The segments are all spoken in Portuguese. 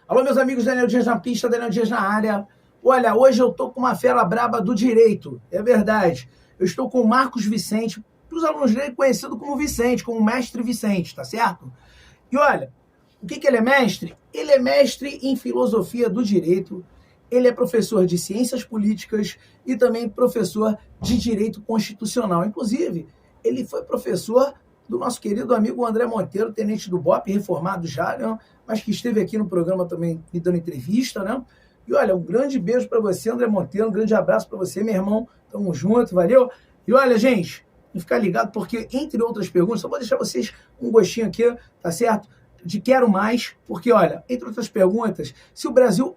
Alô, meus amigos, Daniel Dias na pista, Daniel Dias na área. Olha, hoje eu tô com uma fera braba do direito, é verdade. Eu estou com o Marcos Vicente, para os alunos dele conhecido como Vicente, como Mestre Vicente, tá certo? E olha, o que ele é mestre? Ele é mestre em filosofia do direito, ele é professor de ciências políticas e também professor de direito constitucional. Inclusive, ele foi professor do nosso querido amigo André Monteiro, tenente do BOP, reformado já, né? Mas que esteve aqui no programa também me dando entrevista, né? E olha, um grande beijo para você, André Monteiro, um grande abraço para você, meu irmão. Tamo junto, valeu? E olha, gente, não ficar ligado, porque, entre outras perguntas, só vou deixar vocês um gostinho aqui, tá certo? De quero mais, porque, olha, entre outras perguntas, se o Brasil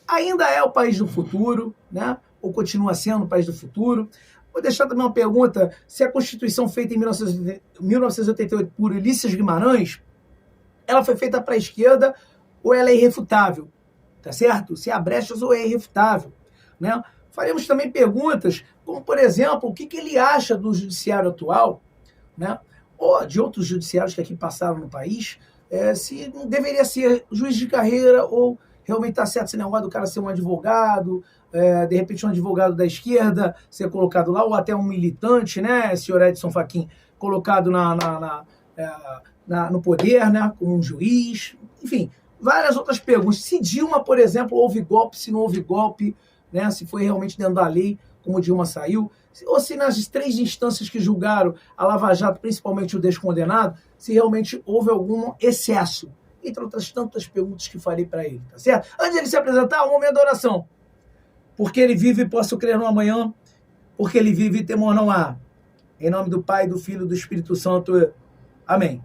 ainda é o país do futuro, né? Ou continua sendo o país do futuro. Vou deixar também uma pergunta, se a Constituição feita em 1988 por Ulisses Guimarães, ela foi feita para a esquerda ou ela é irrefutável, tá certo? Se há brechas ou é irrefutável, né? Faremos também perguntas, como, por exemplo, o que ele acha do judiciário atual, né? Ou de outros judiciários que aqui passaram no país, se não deveria ser juiz de carreira ou realmente está certo esse negócio do cara ser um advogado, de repente um advogado da esquerda ser colocado lá, ou até um militante, né, senhor Edson Fachin, colocado no poder, né, como um juiz, enfim, várias outras perguntas. Se Dilma, por exemplo, houve golpe, se não houve golpe, né, se foi realmente dentro da lei, como Dilma saiu, ou se nas 3 instâncias que julgaram a Lava Jato, principalmente o descondenado, se realmente houve algum excesso, entre outras tantas perguntas que falei para ele, tá certo? Antes de ele se apresentar, um momento da oração. Porque ele vive e posso crer no amanhã, porque ele vive e temor não há. Em nome do Pai, do Filho e do Espírito Santo. Amém.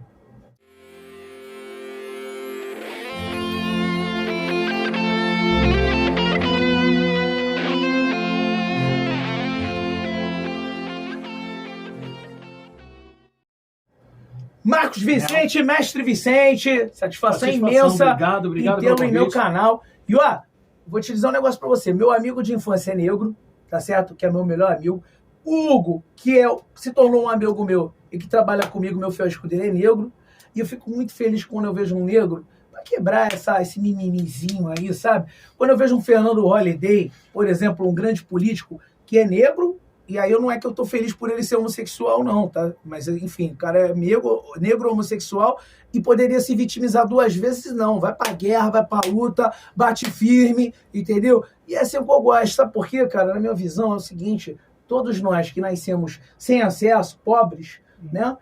Marcos Vicente, Mestre Vicente, satisfação imensa obrigado em tê-lo em meu canal. E ó, vou te dizer um negócio pra você, meu amigo de infância é negro, tá certo? Que é meu melhor amigo. O Hugo, que se tornou um amigo meu e que trabalha comigo, meu fiel escudeiro, é negro. E eu fico muito feliz quando eu vejo um negro pra quebrar esse mimimizinho aí, sabe? Quando eu vejo um Fernando Holliday, por exemplo, um grande político que é negro. E aí não é que eu tô feliz por ele ser homossexual, não, tá? Mas, enfim, o cara é negro homossexual e poderia se vitimizar 2 vezes, não. Vai pra guerra, vai pra luta, bate firme, entendeu? E é assim que eu gosto, sabe por quê, cara? Na minha visão é o seguinte, todos nós que nascemos sem acesso, pobres, né?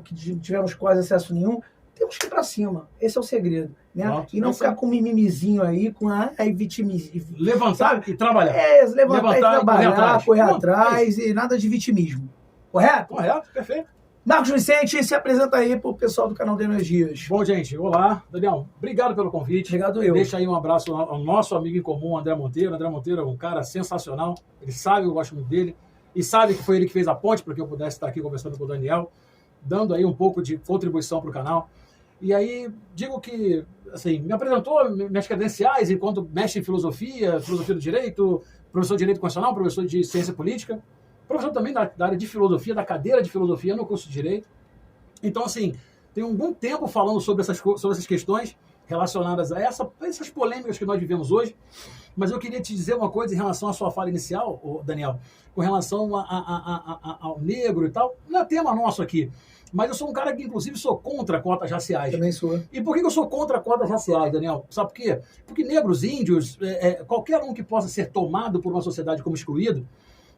Que tivemos quase acesso nenhum, temos que ir pra cima. Esse é o segredo, né? Pronto, e não ficar com mimimizinho aí, com vitimismo. Levantar, sabe? E trabalhar. Levantar e trabalhar, correr atrás e nada de vitimismo. Correto? Correto, perfeito. Marcos Vicente, se apresenta aí pro pessoal do canal Daniel Dias. Bom, gente, olá. Daniel, obrigado pelo convite. Obrigado eu. Deixa aí um abraço ao nosso amigo em comum, André Monteiro. André Monteiro é um cara sensacional. Ele sabe, eu gosto muito dele. E sabe que foi ele que fez a ponte para que eu pudesse estar aqui conversando com o Daniel, dando aí um pouco de contribuição para o canal. E aí, digo que, assim, me apresentou minhas credenciais enquanto mestre em filosofia do direito, professor de direito constitucional, professor de ciência política, professor também da área de filosofia, da cadeira de filosofia no curso de direito. Então, assim, tenho algum tempo falando sobre essas questões relacionadas a essas polêmicas que nós vivemos hoje. Mas eu queria te dizer uma coisa em relação à sua fala inicial, Daniel, com relação ao negro e tal. Não é tema nosso aqui. Mas eu sou um cara que, inclusive, sou contra cotas raciais. Também sou. E por que eu sou contra cotas raciais, Daniel? Sabe por quê? Porque negros, índios, qualquer um que possa ser tomado por uma sociedade como excluído,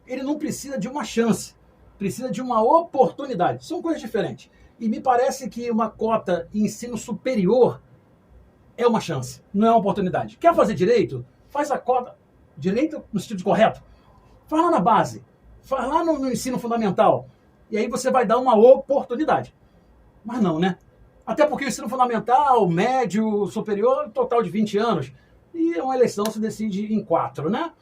ele não precisa de uma chance, precisa de uma oportunidade. São coisas diferentes. E me parece que uma cota em ensino superior é uma chance, não é uma oportunidade. Quer fazer direito? Faz a cota. Direito no sentido correto. Faz lá na base. Faz lá no ensino fundamental. E aí você vai dar uma oportunidade. Mas não, né? Até porque o ensino fundamental, médio, superior, total de 20 anos. E uma eleição se decide em 4, né?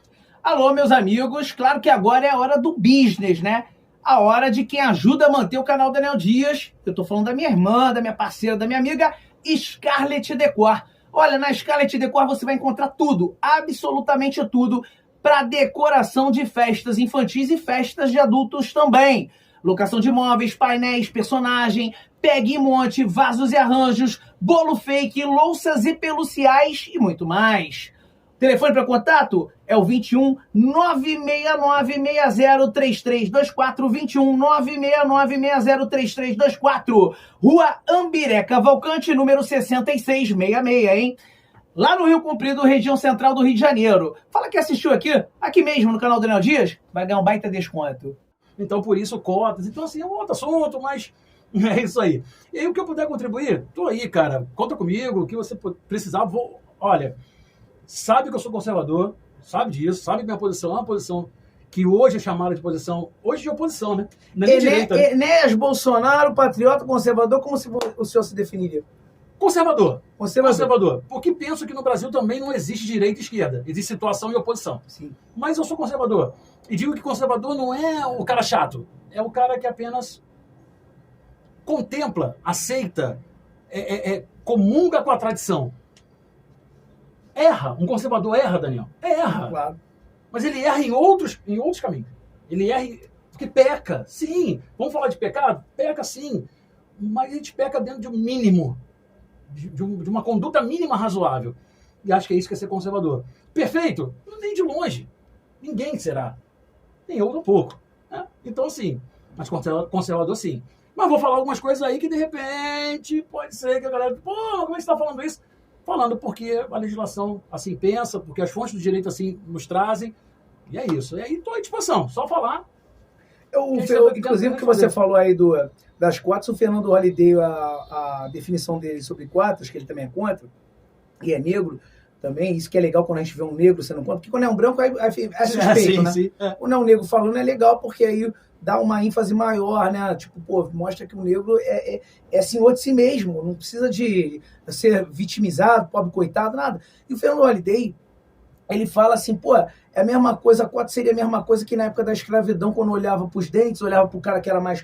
Alô, meus amigos. Claro que agora é a hora do business, né? A hora de quem ajuda a manter o canal Daniel Dias. Eu tô falando da minha irmã, da minha parceira, da minha amiga Scarlett Decor. Olha, na Scarlett Decor você vai encontrar tudo, absolutamente tudo, para decoração de festas infantis e festas de adultos também. Locação de móveis, painéis, personagem, Pegue e monte, vasos e arranjos, bolo fake, louças e peluciais e muito mais. Telefone para contato é o 21 969 603324, 21 969 603324, Rua Ambiré Cavalcante, número 6666, hein? Lá no Rio Comprido, região central do Rio de Janeiro. Fala que assistiu aqui mesmo no canal Daniel Dias, vai ganhar um baita desconto. Então, por isso, cotas. Então, assim, é um outro assunto, mas é isso aí. E aí, o que eu puder contribuir, tô aí, cara. Conta comigo, o que você precisar. Olha, sabe que eu sou conservador, sabe disso, sabe que minha posição é uma posição que hoje é chamada de posição, hoje de oposição, né? Não é nem direita, né? Enéas Bolsonaro, patriota, conservador, como o senhor se definiria? Conservador. Porque penso que no Brasil também não existe direita e esquerda. Existe situação e oposição. Sim. Mas eu sou conservador. E digo que conservador não é o cara chato. É o cara que apenas contempla, aceita, comunga com a tradição. Erra. Um conservador erra, Daniel. Erra. Claro. Mas ele erra em outros caminhos. Ele erra porque peca. Sim. Vamos falar de pecado? Peca sim. Mas a gente peca dentro de um mínimo. De uma conduta mínima razoável. E acho que é isso que é ser conservador. Perfeito? Nem de longe. Ninguém será. Nem eu um pouco. Né? Então, assim, mas conservador, sim. Mas vou falar algumas coisas aí que, de repente, pode ser que a galera... Pô, como é que você está falando isso? Falando porque a legislação assim pensa, porque as fontes do direito assim nos trazem. E é isso. E aí estou à disposição. Só falar. Inclusive, o que você falou aí das cotas, o Fernando Holliday, a definição dele sobre cotas, que ele também é contra, e é negro também, isso que é legal quando a gente vê um negro sendo contra, porque quando é um branco é suspeito, sim, né? Sim. Quando é um negro falando é legal, porque aí dá uma ênfase maior, né? Tipo, pô, mostra que o negro é senhor de si mesmo, não precisa de ser vitimizado, pobre coitado, nada. E o Fernando Holliday, ele fala assim, pô, é a mesma coisa, a cota seria a mesma coisa que na época da escravidão, quando olhava para os dentes, olhava para o cara que era mais,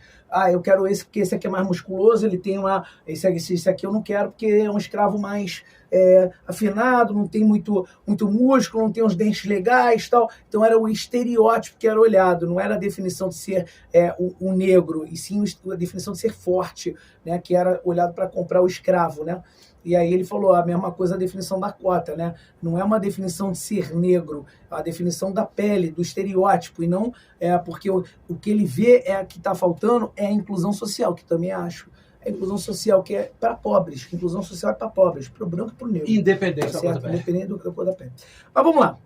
eu quero esse, porque esse aqui é mais musculoso, ele tem esse aqui eu não quero, porque é um escravo mais afinado, não tem muito músculo, não tem os dentes legais e tal. Então era o estereótipo que era olhado, não era a definição de ser o negro, e sim a definição de ser forte, né, que era olhado para comprar o escravo, né? E aí ele falou a mesma coisa, a definição da cota, né? Não é uma definição de ser negro, é a definição da pele, do estereótipo, e não porque o que ele vê que está faltando é a inclusão social, que também acho. A inclusão social que é para pobres, inclusão social é para pobres, para o branco e para o negro. Independente da cor da pele. Independente da cor da pele. Mas vamos lá.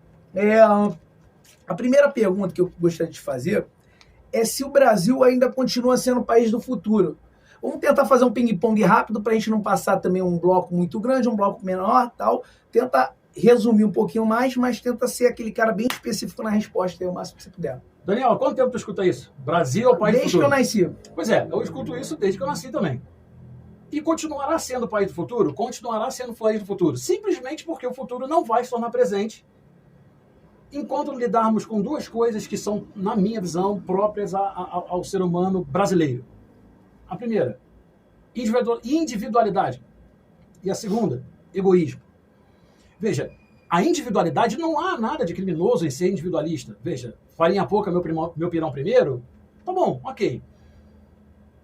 A primeira pergunta que eu gostaria de fazer é se o Brasil ainda continua sendo o país do futuro. Vamos tentar fazer um ping-pong rápido para a gente não passar também um bloco muito grande, um bloco menor, tal. Tenta resumir um pouquinho mais, mas tenta ser aquele cara bem específico na resposta aí, o máximo que você puder. Daniel, há quanto tempo tu escuta isso? Brasil é o país do futuro? Desde que eu nasci. Pois é, eu escuto isso desde que eu nasci também. E continuará sendo o país do futuro? Continuará sendo o país do futuro. Simplesmente porque o futuro não vai se tornar presente enquanto lidarmos com duas coisas que são, na minha visão, próprias ao ser humano brasileiro. A primeira, individualidade. E a segunda, egoísmo. Veja, a individualidade, não há nada de criminoso em ser individualista. Veja, farinha pouca, meu pirão primeiro? Tá bom, ok.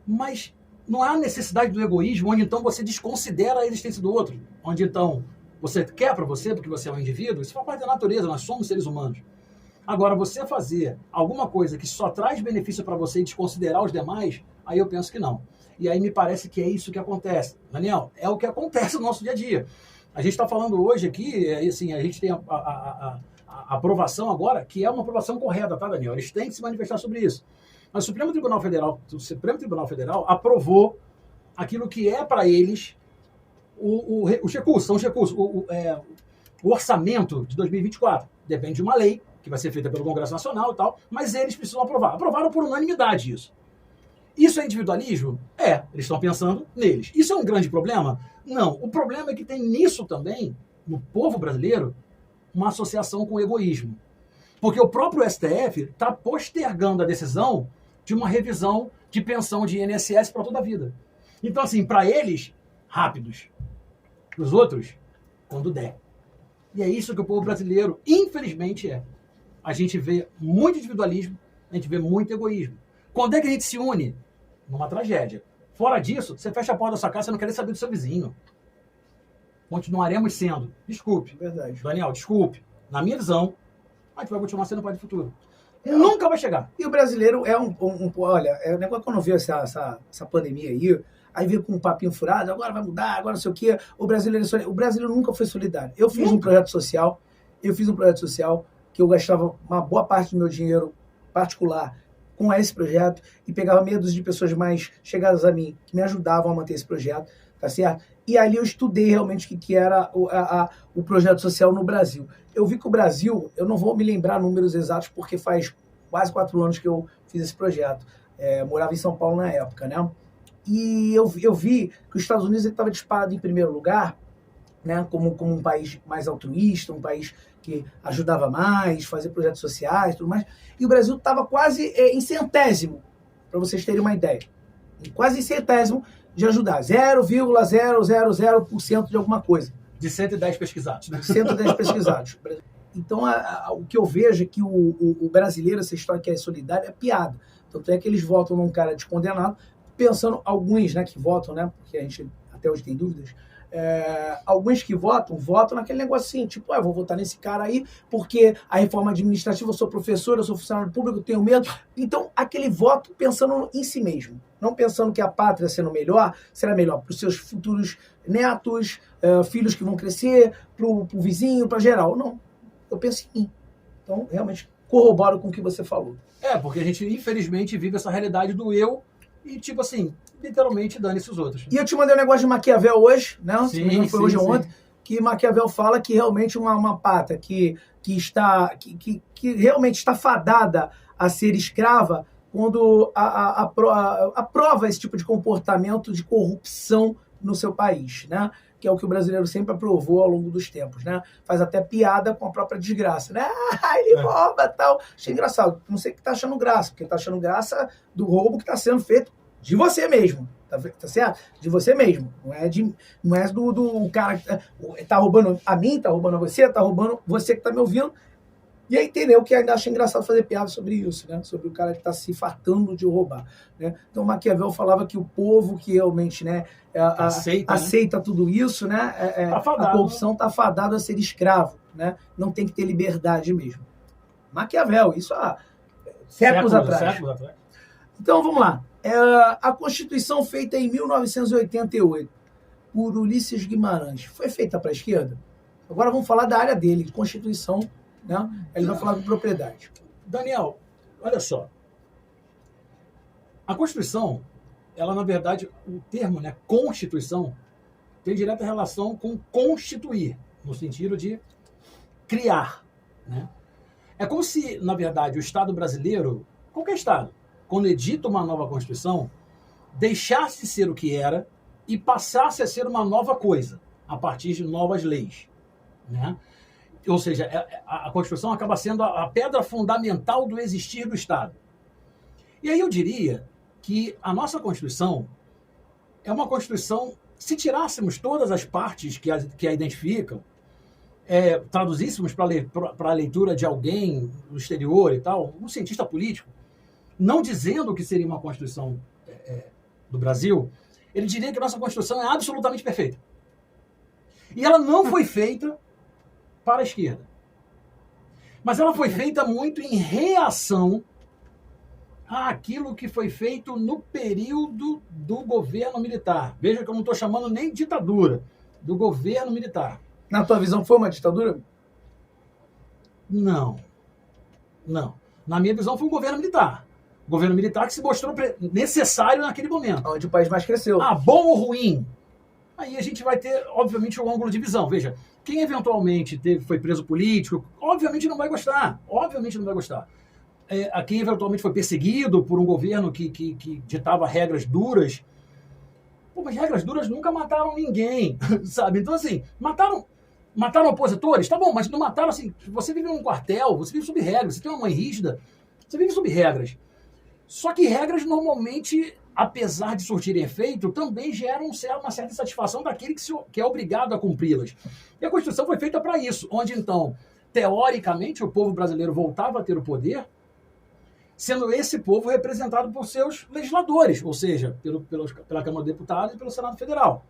Mas não há necessidade do egoísmo, onde então você desconsidera a existência do outro. Onde então você quer para você, porque você é um indivíduo, isso faz parte da natureza, nós somos seres humanos. Agora, você fazer alguma coisa que só traz benefício para você e desconsiderar os demais, aí eu penso que não. E aí me parece que é isso que acontece. Daniel, é o que acontece no nosso dia a dia. A gente está falando hoje aqui, assim, a gente tem a aprovação agora, que é uma aprovação correta, tá, Daniel? Eles têm que se manifestar sobre isso. Mas o Supremo Tribunal Federal aprovou aquilo que é para eles os recursos, são os recursos, o orçamento de 2024. Depende de uma lei, que vai ser feita pelo Congresso Nacional e tal, mas eles precisam aprovar. Aprovaram por unanimidade isso. Isso é individualismo? Eles estão pensando neles. Isso é um grande problema? Não. O problema é que tem nisso também, no povo brasileiro, uma associação com o egoísmo. Porque o próprio STF está postergando a decisão de uma revisão de pensão de INSS para toda a vida. Então, assim, para eles, rápidos. Para os outros, quando der. E é isso que o povo brasileiro, infelizmente, é. A gente vê muito individualismo, a gente vê muito egoísmo. Quando é que a gente se une? Numa tragédia. Fora disso, você fecha a porta da sua casa, você não quer nem saber do seu vizinho. Continuaremos sendo. Desculpe. Verdade. Daniel, desculpe. Na minha visão, a gente vai continuar sendo pai do futuro. Nunca vai chegar. E o brasileiro é olha, é um negócio quando viu essa pandemia aí veio com um papinho furado, agora vai mudar, agora não sei o quê. O brasileiro nunca foi solidário. Eu fiz um projeto social que eu gastava uma boa parte do meu dinheiro particular com esse projeto e pegava meia dúzia de pessoas mais chegadas a mim que me ajudavam a manter esse projeto, tá certo? E ali eu estudei realmente o que era o projeto social no Brasil. Eu vi que o Brasil, eu não vou me lembrar números exatos porque faz quase 4 anos que eu fiz esse projeto. Morava em São Paulo na época, né? E eu vi que os Estados Unidos estava disparado em primeiro lugar, né? Como um país mais altruísta, um país que ajudava mais, fazia projetos sociais e tudo mais. E o Brasil estava quase em centésimo, para vocês terem uma ideia. Quase em centésimo de ajudar. 0,000% de alguma coisa. De 110 pesquisados, né? 110 pesquisados. Então, o que eu vejo é que o brasileiro, essa história que é solidária, é piada. Tanto é que eles votam num cara descondenado, pensando, alguns, né, que votam, né, porque a gente até hoje tem dúvidas, alguns que votam naquele negócio assim, tipo, eu vou votar nesse cara aí, porque a reforma administrativa, eu sou professor, eu sou funcionário público, eu tenho medo. Então, aquele voto pensando em si mesmo, não pensando que a pátria sendo melhor, será melhor para os seus futuros netos, filhos que vão crescer, para o vizinho, para geral. Não, eu penso em mim. Então, realmente, corroboro com o que você falou. Porque a gente, infelizmente, vive essa realidade do eu e, tipo assim, literalmente dane-se os outros. E eu te mandei um negócio de Maquiavel hoje, né? Sim, foi hoje ou ontem, que Maquiavel fala que realmente uma pátria que realmente está fadada a ser escrava quando aprova esse tipo de comportamento de corrupção no seu país, né? Que é o que o brasileiro sempre aprovou ao longo dos tempos, né? Faz até piada com a própria desgraça, né? Ele rouba e tal. Achei engraçado. Não sei o que tá achando graça, porque tá achando graça do roubo que tá sendo feito de você mesmo, tá certo? De você mesmo. Não é do cara que tá roubando a mim, tá roubando a você, tá roubando você que tá me ouvindo. E aí, entendeu? Que ainda acho engraçado fazer piada sobre isso, né? Sobre o cara que está se fartando de roubar, né? Então, Maquiavel falava que o povo que realmente, né, aceita tudo isso, né? A corrupção está fadada a ser escravo, né? Não tem que ter liberdade mesmo. Maquiavel, isso há séculos atrás. Então, vamos lá. A Constituição feita em 1988 por Ulisses Guimarães foi feita para a esquerda? Agora vamos falar da área dele, Constituição, né? Ele vai falar de propriedade. Daniel, olha só. A Constituição, ela, na verdade, o termo, né, Constituição, tem direta relação com constituir, no sentido de criar, né? É como se, na verdade, o Estado brasileiro, qualquer Estado, quando edita uma nova Constituição, deixasse de ser o que era e passasse a ser uma nova coisa, a partir de novas leis, né? Ou seja, a Constituição acaba sendo a pedra fundamental do existir do Estado. E aí eu diria que a nossa Constituição é uma Constituição, se tirássemos todas as partes que a identificam, traduzíssemos para a leitura de alguém no exterior e tal, um cientista político, não dizendo que seria uma Constituição do Brasil, ele diria que a nossa Constituição é absolutamente perfeita. E ela não foi feita para a esquerda. Mas ela foi feita muito em reação àquilo que foi feito no período do governo militar. Veja que eu não estou chamando nem de ditadura, do governo militar. Na tua visão foi uma ditadura? Não. Na minha visão foi um governo militar. Governo militar que se mostrou necessário naquele momento. Onde o país mais cresceu. Bom ou ruim? Aí a gente vai ter, obviamente, um ângulo de visão. Veja, quem eventualmente foi preso político, obviamente não vai gostar. Quem eventualmente foi perseguido por um governo que ditava regras duras. Mas regras duras nunca mataram ninguém, sabe? Então, assim, mataram opositores, tá bom, mas não mataram, assim, você vive num quartel, você vive sob regras, você tem uma mãe rígida, você vive sob regras. Só que regras, normalmente, apesar de surtirem efeito, também geram uma certa satisfação daquele que é obrigado a cumpri-las. E a Constituição foi feita para isso, onde, então, teoricamente, o povo brasileiro voltava a ter o poder sendo esse povo representado por seus legisladores, ou seja, pela Câmara dos Deputados e pelo Senado Federal.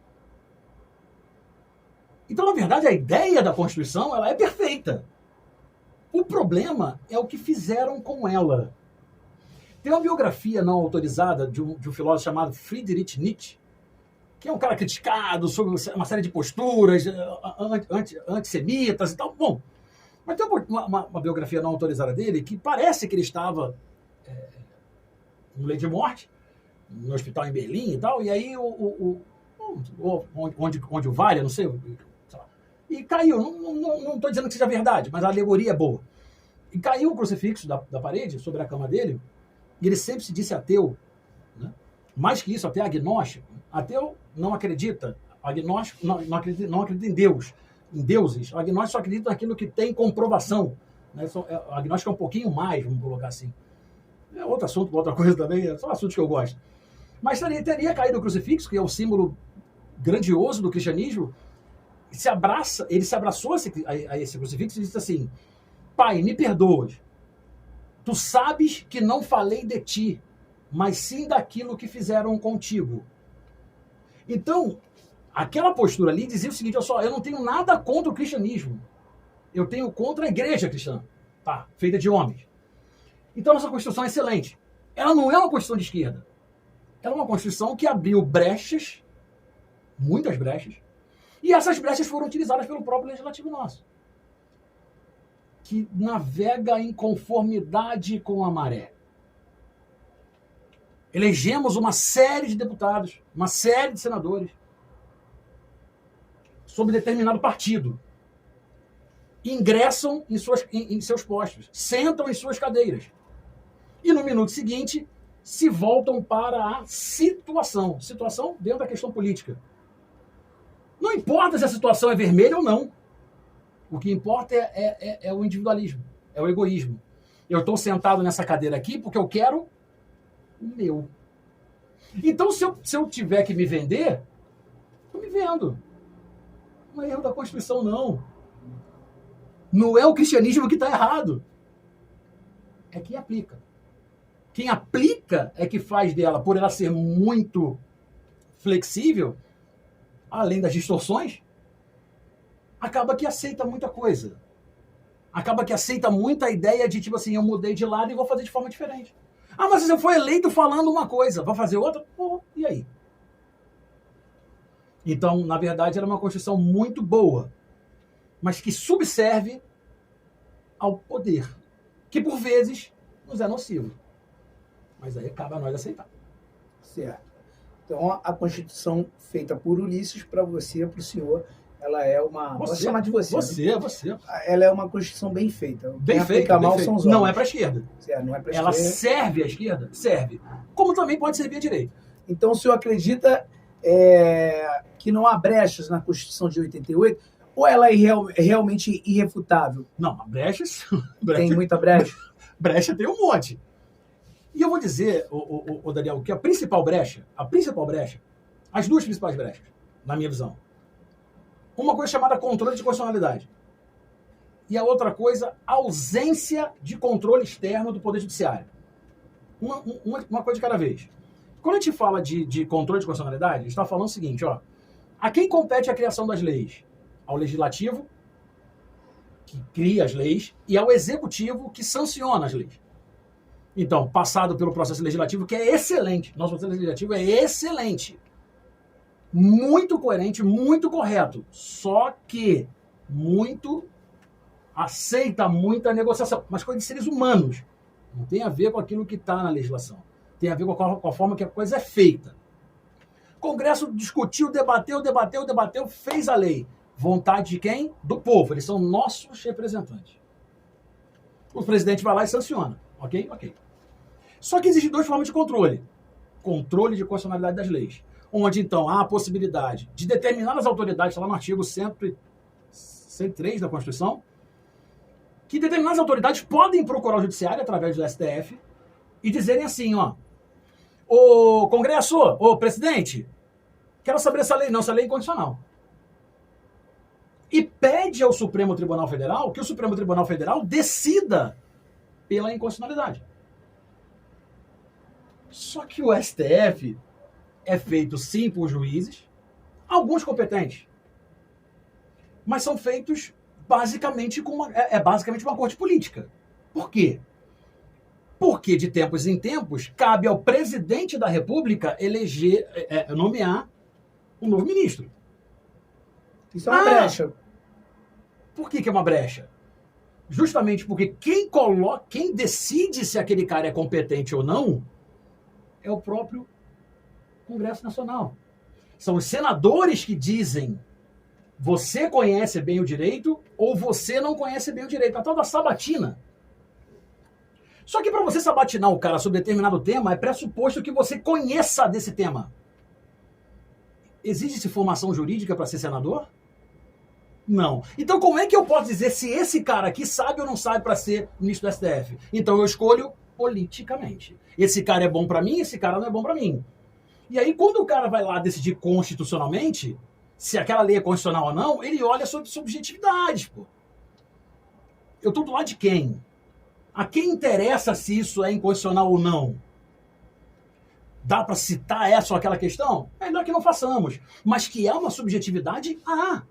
Então, na verdade, a ideia da Constituição ela é perfeita. O problema é o que fizeram com ela. Tem uma biografia não autorizada de um filósofo chamado Friedrich Nietzsche, que é um cara criticado sobre uma série de posturas antissemitas e tal. Bom, mas tem uma biografia não autorizada dele que parece que ele estava no leito de morte, no hospital em Berlim e tal, e aí onde o vale, não sei lá, e caiu. Não estou dizendo que seja verdade, mas a alegoria é boa. E caiu o crucifixo da parede sobre a cama dele, e ele sempre se disse ateu, né? Mais que isso, até agnóstico. Ateu não acredita, agnóstico não acredita em Deus, em deuses. O agnóstico só acredita naquilo que tem comprovação, né? O agnóstico é um pouquinho mais, vamos colocar assim. É outro assunto, outra coisa também, são assuntos que eu gosto. Mas teria caído o crucifixo, que é o símbolo grandioso do cristianismo. Ele se abraçou a esse crucifixo e disse assim: Pai, me perdoas. Tu sabes que não falei de ti, mas sim daquilo que fizeram contigo. Então, aquela postura ali dizia o seguinte: olha só, eu não tenho nada contra o cristianismo. Eu tenho contra a igreja cristã, tá? Feita de homens. Então, nossa Constituição é excelente. Ela não é uma Constituição de esquerda. Ela é uma Constituição que abriu brechas, muitas brechas, e essas brechas foram utilizadas pelo próprio legislativo nosso, que navega em conformidade com a maré. Elegemos uma série de deputados, uma série de senadores, sob determinado partido. Ingressam em seus postos, sentam em suas cadeiras. E no minuto seguinte, se voltam para a situação. Situação dentro da questão política. Não importa se a situação é vermelha ou não. O que importa é o individualismo, é o egoísmo. Eu estou sentado nessa cadeira aqui porque eu quero o meu. Então, se eu tiver que me vender, estou me vendo. Não é erro da Constituição, não. Não é o cristianismo que está errado. É quem aplica. Quem aplica é que faz dela, por ela ser muito flexível, além das distorções, acaba que aceita muita coisa. Acaba que aceita muita ideia de, tipo assim, eu mudei de lado e vou fazer de forma diferente. Ah, mas você foi eleito falando uma coisa, vai fazer outra? Pô, e aí? Então, na verdade, ela é uma Constituição muito boa, mas que subserve ao poder, que por vezes nos é nocivo. Mas aí cabe a nós aceitar. Certo. Então, a Constituição feita por Ulisses, para você, para o senhor, ela é uma... Vou chamar de você. Você. Ela é uma Constituição bem feita. Bem feita. Mal são os não é para a esquerda. Certo, não é para a ela esquerda. Serve à esquerda? Serve. Como também pode servir à direita. Então, o senhor acredita que não há brechas na Constituição de 88? Ou ela é realmente irrefutável? Não, brechas... Tem muita brecha? Brecha tem um monte. E eu vou dizer, Daniel, que a principal brecha, as duas principais brechas, na minha visão, uma coisa chamada controle de constitucionalidade e a outra coisa, ausência de controle externo do Poder Judiciário. Uma coisa de cada vez. Quando a gente fala de controle de constitucionalidade, a gente está falando o seguinte, ó, a quem compete a criação das leis? Ao Legislativo, que cria as leis, e ao Executivo, que sanciona as leis. Então, passado pelo processo legislativo, que é excelente. Nosso processo legislativo é excelente. Muito coerente, muito correto. Só que aceita muita negociação. Mas coisa de seres humanos. Não tem a ver com aquilo que está na legislação. Tem a ver com a forma que a coisa é feita. O Congresso discutiu, debateu, fez a lei. Vontade de quem? Do povo. Eles são nossos representantes. O presidente vai lá e sanciona. Ok? Ok. Só que existem duas formas de controle. Controle de constitucionalidade das leis. Onde, então, há a possibilidade de determinadas autoridades, está lá no artigo 103 da Constituição, que determinadas autoridades podem procurar o Judiciário através do STF e dizerem assim, ó, ô Congresso, ô presidente, quero saber essa lei. Não, essa lei é inconstitucional. E pede ao Supremo Tribunal Federal que o Supremo Tribunal Federal decida pela inconstitucionalidade. Só que o STF é feito, sim, por juízes, alguns competentes, mas são feitos basicamente basicamente uma corte política. Por quê? Porque de tempos em tempos cabe ao presidente da República nomear um novo ministro. Isso é uma brecha. Por que é uma brecha? Justamente porque quem decide se aquele cara é competente ou não é o próprio Congresso Nacional. São os senadores que dizem: você conhece bem o direito ou você não conhece bem o direito. A tal da sabatina. Só que para você sabatinar o cara sobre determinado tema, é pressuposto que você conheça desse tema. Existe formação jurídica para ser senador? Não. Então como é que eu posso dizer se esse cara aqui sabe ou não sabe para ser ministro do STF? Então eu escolho politicamente. Esse cara é bom para mim, esse cara não é bom para mim. E aí quando o cara vai lá decidir constitucionalmente se aquela lei é constitucional ou não, ele olha sobre subjetividades, pô. Eu tô do lado de quem? A quem interessa se isso é inconstitucional ou não? Dá para citar essa ou aquela questão? É melhor que não façamos. Mas que há uma subjetividade, há.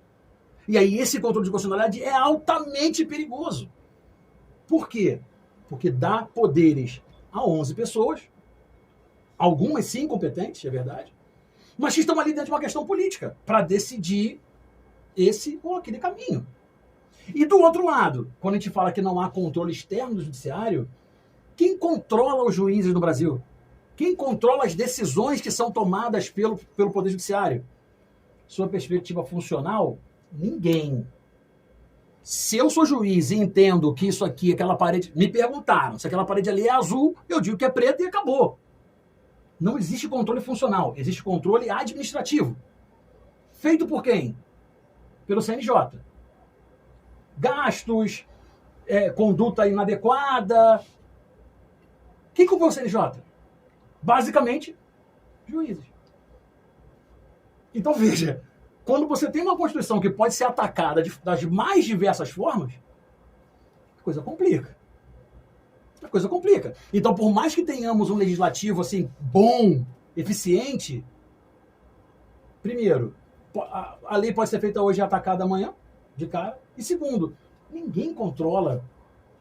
E aí esse controle de constitucionalidade é altamente perigoso. Por quê? Porque dá poderes a 11 pessoas, algumas sim competentes, é verdade, mas que estão ali dentro de uma questão política, para decidir esse ou aquele caminho. E do outro lado, quando a gente fala que não há controle externo do judiciário, quem controla os juízes no Brasil? Quem controla as decisões que são tomadas pelo Poder Judiciário? Sua perspectiva funcional? Ninguém. Se eu sou juiz e entendo que isso aqui, aquela parede... Me perguntaram se aquela parede ali é azul, eu digo que é preta e acabou. Não existe controle funcional, existe controle administrativo. Feito por quem? Pelo CNJ. Gastos, conduta inadequada. Quem culpou o CNJ? Basicamente, juízes. Então veja, quando você tem uma Constituição que pode ser atacada das mais diversas formas, a coisa complica. A coisa complica. Então, por mais que tenhamos um legislativo assim bom, eficiente, primeiro, a lei pode ser feita hoje e atacada amanhã, de cara. E segundo, ninguém controla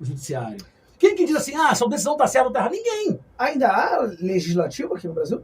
o judiciário. Quem que diz assim, essa decisão está certa ou está errada? Ninguém. Ainda há legislativo aqui no Brasil?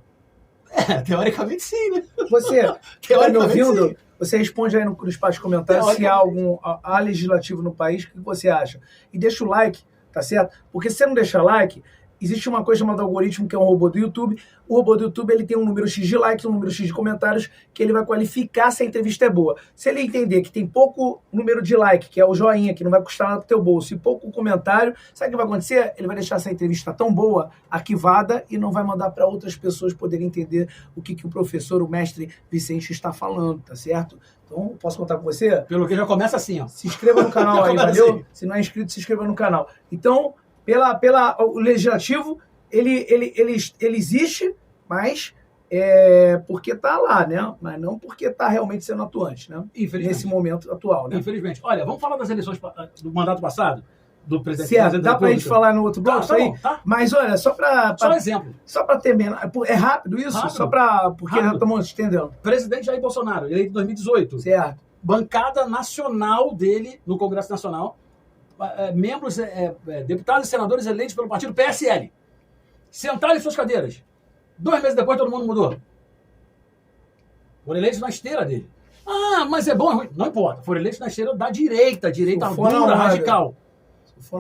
Teoricamente sim, né? Você está me ouvindo? Sim. Você responde aí no espaço de comentários se há legislativo no país, o que você acha? E deixa o like, tá certo? Porque se você não deixar like, existe uma coisa chamada algoritmo, que é um robô do YouTube. O robô do YouTube ele tem um número X de likes, um número X de comentários, que ele vai qualificar se a entrevista é boa. Se ele entender que tem pouco número de like, que é o joinha, que não vai custar nada pro teu bolso, e pouco comentário, sabe o que vai acontecer? Ele vai deixar essa entrevista tão boa, arquivada, e não vai mandar para outras pessoas poderem entender o que o professor, o mestre Vicente está falando, tá certo? Então, posso contar com você? Pelo que já começa assim, ó. Se inscreva no canal aí, valeu? Assim. Se não é inscrito, se inscreva no canal. Então, o legislativo, ele existe, mas porque está lá, né? Mas não porque está realmente sendo atuante, né? Nesse momento atual, né? Infelizmente. Olha, vamos falar das eleições do mandato passado? Do presidente. Certo, dá pra gente falar no outro bloco tá aí? Bom, tá. Mas olha, só um exemplo. Só para terminar. É rápido isso? Rápido. Porque já estamos estendendo. Presidente Jair Bolsonaro, eleito em 2018. Certo. Bancada nacional dele no Congresso Nacional. Membros, deputados e senadores eleitos pelo partido PSL. Sentaram em suas cadeiras. 2 meses depois todo mundo mudou. Foram eleitos na esteira dele. Mas é bom, é ruim. Não importa. Foram eleitos na esteira da direita dura, radical.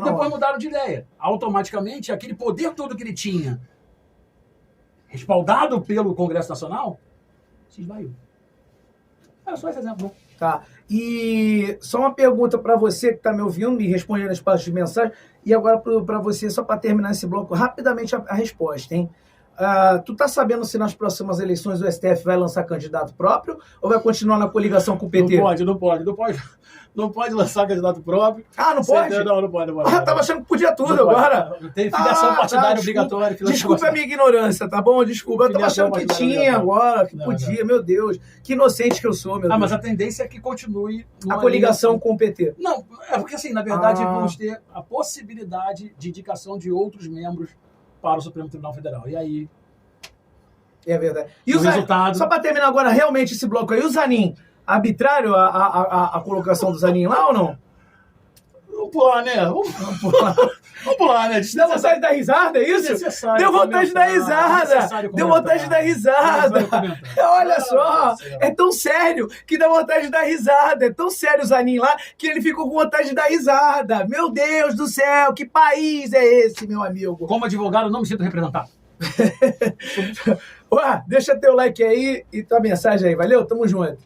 Depois mudaram de ideia. Automaticamente, aquele poder todo que ele tinha, respaldado pelo Congresso Nacional, se esvaiu. Era só esse exemplo. Tá. E só uma pergunta para você que está me ouvindo e respondendo no espaço de mensagem. E agora para você, só para terminar esse bloco, rapidamente a resposta, hein? Tu tá sabendo se nas próximas eleições o STF vai lançar candidato próprio ou vai continuar na coligação com o PT? Não pode lançar candidato próprio. Não pode? Não pode. Tava achando que podia tudo agora. Tem filiação partidária obrigatória. Desculpa a minha ignorância, tá bom? Desculpa. Eu tava achando que tinha agora, que podia. Meu Deus, que inocente que eu sou, meu Deus. Mas a tendência é que continue a coligação com o PT. Não, porque assim, na verdade, vamos ter a possibilidade de indicação de outros membros para o Supremo Tribunal Federal. E aí É verdade. E o resultado. Só para terminar agora, realmente, esse bloco aí, o Zanin, arbitrário a colocação do Zanin lá ou não? Vamos pular, né? Vamos pular. Vamos pular, né? Deu vontade de dar risada, é isso? Deu vontade de dar risada. Deu vontade de dar risada. Olha só, é tão sério que dá vontade de dar risada. É tão sério o Zanin lá que ele ficou com vontade de dar risada. Meu Deus do céu, que país é esse, meu amigo? Como advogado, não me sinto representado. Ué, deixa teu like aí e tua mensagem aí. Valeu? Tamo junto.